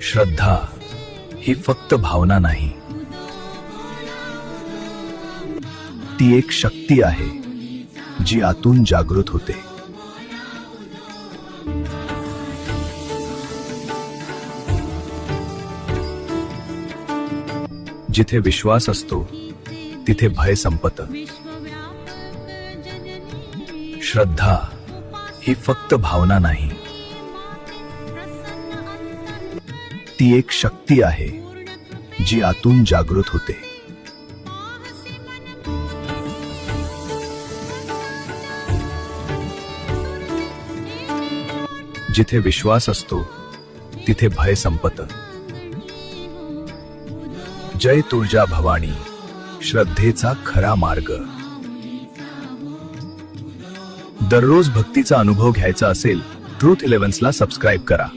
श्रद्धा ही फक्त भावना नाही, ती एक शक्ती आहे जी आतून जागृत होते. जिथे विश्वास असतो तिथे भय संपतं. श्रद्धा ही फक्त भावना नाही, ती एक शक्ती आहे जी आतून जागृत होते. जिथे विश्वास असतो तिथे भय संपतं. जय तुळजा भवानी, श्रद्धेचा खरा मार्ग. दररोज भक्तीचा अनुभव घ्यायचा असेल, ट्रूथ 11 ला सबस्क्राईब करा.